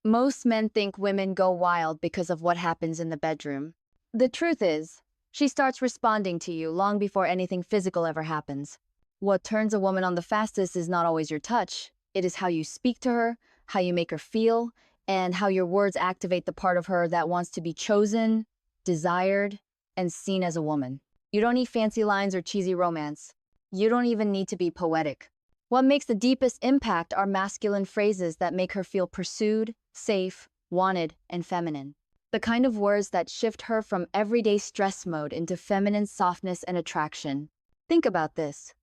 Most men think women go wild because of what happens in the bedroom. The truth is, she starts responding to you long before anything physical ever happens. What turns a woman on the fastest is not always your touch. It is how you speak to her, how you make her feel, and how your words activate the part of her that wants to be chosen, desired, and seen as a woman. You don't need fancy lines or cheesy romance. You don't even need to be poetic. What makes the deepest impact are masculine phrases that make her feel pursued, safe, wanted, and feminine. The kind of words that shift her from everyday stress mode into feminine softness and attraction. Think about this.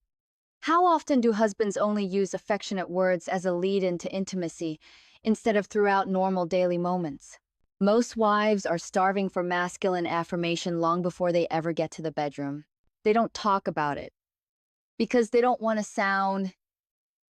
How often do husbands only use affectionate words as a lead-in to intimacy instead of throughout normal daily moments? Most wives are starving for masculine affirmation long before they ever get to the bedroom. They don't talk about it because they don't want to sound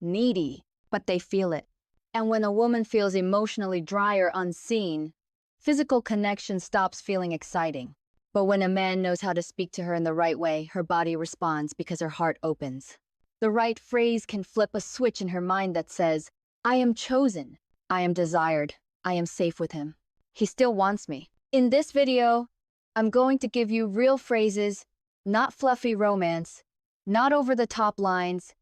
needy, but they feel it. And when a woman feels emotionally dry or unseen, physical connection stops feeling exciting. But when a man knows how to speak to her in the right way, her body responds because her heart opens. The right phrase can flip a switch in her mind that says, I am chosen, I am desired, I am safe with him. He still wants me. In this video, I'm going to give you real phrases, not fluffy romance, not over-the-top lines,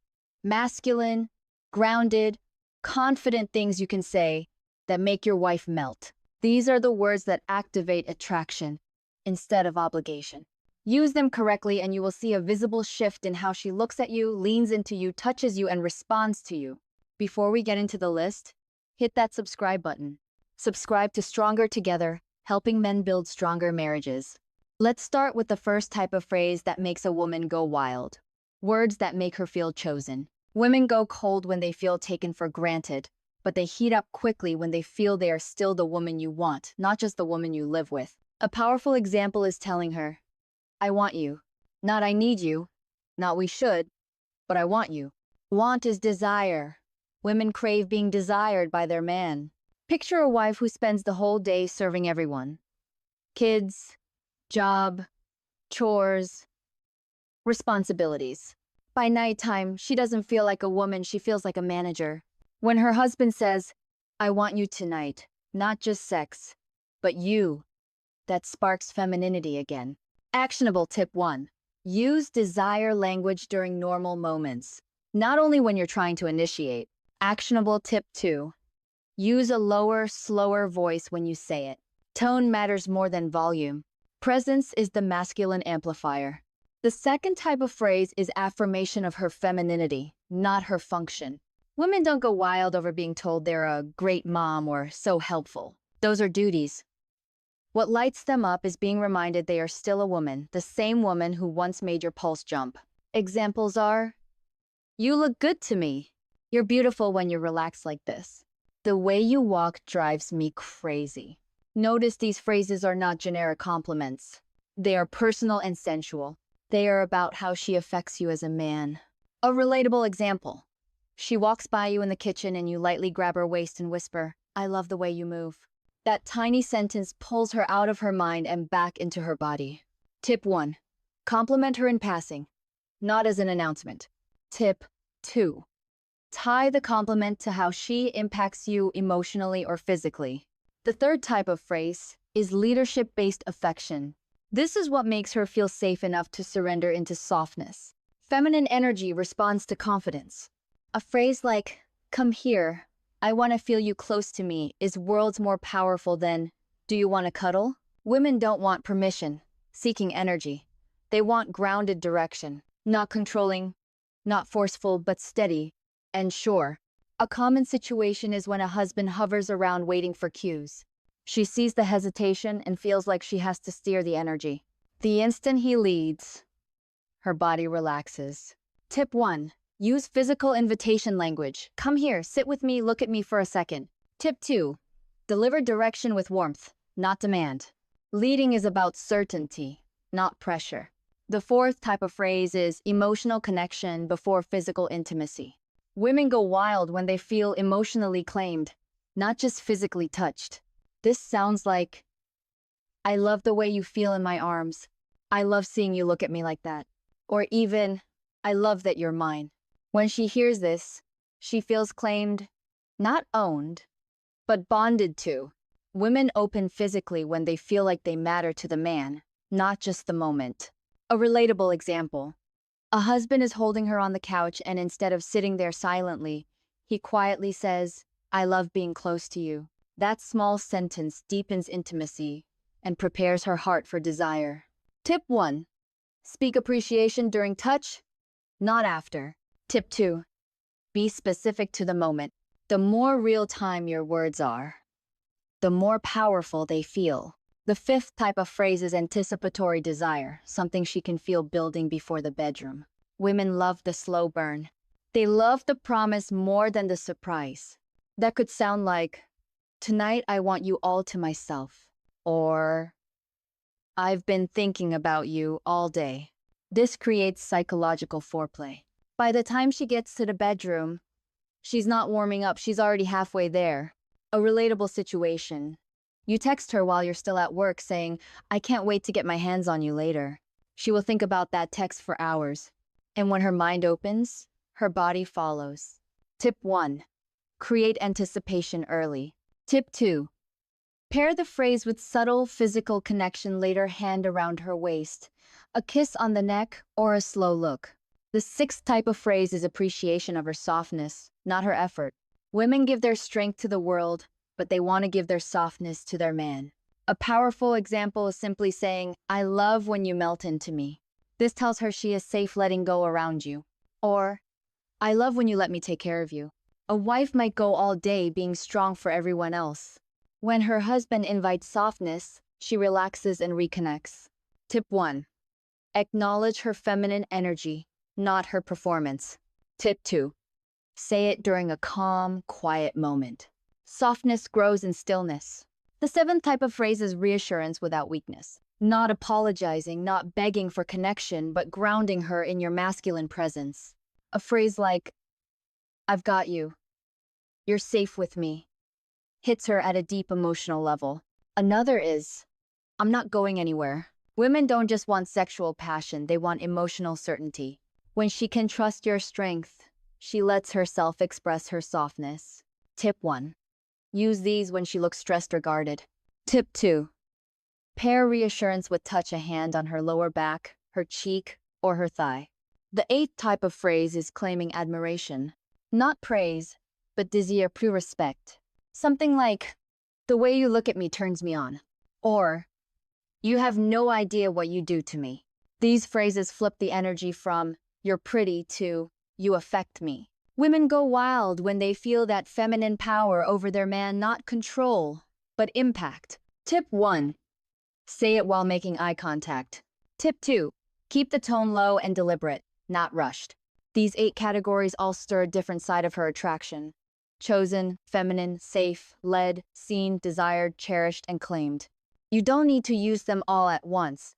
masculine, grounded, confident things you can say that make your wife melt. These are the words that activate attraction instead of obligation. Use them correctly and you will see a visible shift in how she looks at you, leans into you, touches you, and responds to you. Before we get into the list, hit that subscribe button. Subscribe to Stronger Together, helping men build stronger marriages. Let's start with the first type of phrase that makes a woman go wild. Words that make her feel chosen. Women go cold when they feel taken for granted, but they heat up quickly when they feel they are still the woman you want, not just the woman you live with. A powerful example is telling her, I want you. Not I need you. Not we should, but I want you. Want is desire. Women crave being desired by their man. Picture a wife who spends the whole day serving everyone. Kids, job, chores, responsibilities. By nighttime, she doesn't feel like a woman, she feels like a manager. When her husband says, I want you tonight, not just sex, but you, that sparks femininity again. Actionable tip 1. Use desire language during normal moments, not only when you're trying to initiate. Actionable tip 2. Use a lower, slower voice when you say it. Tone matters more than volume. Presence is the masculine amplifier. The second type of phrase is affirmation of her femininity, not her function. Women don't go wild over being told they're a great mom or so helpful. Those are duties. What lights them up is being reminded they are still a woman, the same woman who once made your pulse jump. Examples are, you look good to me. You're beautiful when you're relaxed like this. The way you walk drives me crazy. Notice these phrases are not generic compliments. They are personal and sensual. They are about how she affects you as a man. A relatable example. She walks by you in the kitchen and you lightly grab her waist and whisper, I love the way you move. That tiny sentence pulls her out of her mind and back into her body. Tip 1. Compliment her in passing, not as an announcement. Tip 2. Tie the compliment to how she impacts you emotionally or physically. The third type of phrase is leadership-based affection. This is what makes her feel safe enough to surrender into softness. Feminine energy responds to confidence. A phrase like, come here, I want to feel you close to me, is worlds more powerful than, do you want to cuddle? Women don't want permission, seeking energy. They want grounded direction, not controlling, not forceful, but steady and sure. A common situation is when a husband hovers around waiting for cues. She sees the hesitation and feels like she has to steer the energy. The instant he leads, her body relaxes. Tip 1. Use physical invitation language. Come here, sit with me, look at me for a second. Tip 2. Deliver direction with warmth, not demand. Leading is about certainty, not pressure. The fourth type of phrase is emotional connection before physical intimacy. Women go wild when they feel emotionally claimed, not just physically touched. This sounds like, I love the way you feel in my arms. I love seeing you look at me like that. Or even, I love that you're mine. When she hears this, she feels claimed, not owned. but bonded to. Women open physically when they feel like they matter to the man, not just the moment. A relatable example. A husband is holding her on the couch and instead of sitting there silently, he quietly says, "I love being close to you." That small sentence deepens intimacy and prepares her heart for desire. Tip 1. Speak appreciation during touch, not after. Tip 2. Be specific to the moment. The more real-time your words are, the more powerful they feel. The fifth type of phrase is anticipatory desire, something she can feel building before the bedroom. Women love the slow burn. They love the promise more than the surprise. That could sound like, "Tonight I want you all to myself," or "I've been thinking about you all day." This creates psychological foreplay. By the time she gets to the bedroom, she's not warming up, she's already halfway there. A relatable situation. You text her while you're still at work saying, "I can't wait to get my hands on you later." She will think about that text for hours. And when her mind opens, her body follows. Tip 1. Create anticipation early. Tip 2. Pair the phrase with subtle physical connection later, hand around her waist, a kiss on the neck, or a slow look. The sixth type of phrase is appreciation of her softness, not her effort. Women give their strength to the world, but they want to give their softness to their man. A powerful example is simply saying, "I love when you melt into me." This tells her she is safe letting go around you. Or, "I love when you let me take care of you." A wife might go all day being strong for everyone else. When her husband invites softness, she relaxes and reconnects. Tip 1. Acknowledge her feminine energy, not her performance. Tip 2. Say it during a calm, quiet moment. Softness grows in stillness. The seventh type of phrase is reassurance without weakness. Not apologizing, not begging for connection, but grounding her in your masculine presence. A phrase like, "I've got you," "You're safe with me," hits her at a deep emotional level. Another is, "I'm not going anywhere." Women don't just want sexual passion, they want emotional certainty. When she can trust your strength, she lets herself express her softness. Tip 1. Use these when she looks stressed or guarded. Tip 2. Pair reassurance with touch, a hand on her lower back, her cheek, or her thigh. The eighth type of phrase is claiming admiration. Not praise, but désir plus respect. Something like, "The way you look at me turns me on." Or, "You have no idea what you do to me." These phrases flip the energy from, "You're pretty," to, "You affect me." Women go wild when they feel that feminine power over their man, not control, but impact. Tip 1. Say it while making eye contact. Tip 2. Keep the tone low and deliberate, not rushed. These 8 categories all stir a different side of her attraction. Chosen, feminine, safe, led, seen, desired, cherished, and claimed. You don't need to use them all at once.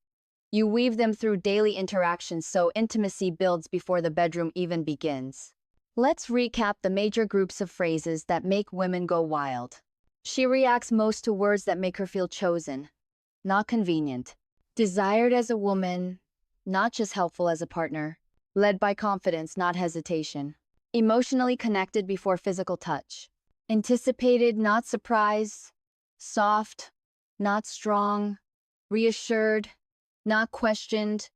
You weave them through daily interactions so intimacy builds before the bedroom even begins. Let's recap the major groups of phrases that make women go wild. She reacts most to words that make her feel chosen, not convenient. Desired as a woman, not just helpful as a partner. Led by confidence, not hesitation. Emotionally connected before physical touch. Anticipated, not surprise. Soft, not strong. Reassured, not questioned.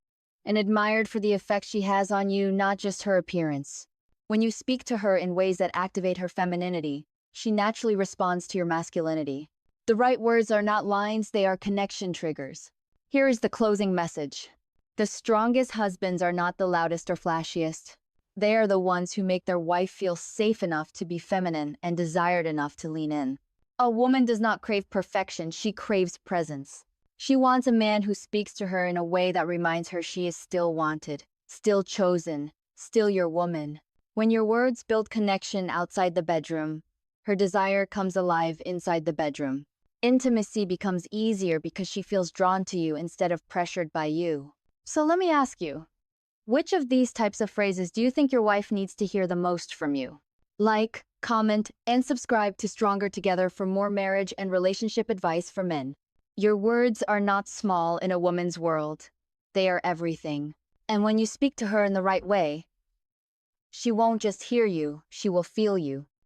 And admired for the effect she has on you, not just her appearance. When you speak to her in ways that activate her femininity, she naturally responds to your masculinity. The right words are not lines, they are connection triggers. Here is the closing message. The strongest husbands are not the loudest or flashiest. They are the ones who make their wife feel safe enough to be feminine and desired enough to lean in. A woman does not crave perfection, she craves presence. She wants a man who speaks to her in a way that reminds her she is still wanted, still chosen, still your woman. When your words build connection outside the bedroom, her desire comes alive inside the bedroom. Intimacy becomes easier because she feels drawn to you instead of pressured by you. So let me ask you, which of these types of phrases do you think your wife needs to hear the most from you? Like, comment, and subscribe to Stronger Together for more marriage and relationship advice for men. Your words are not small in a woman's world. They are everything. And when you speak to her in the right way, she won't just hear you, she will feel you.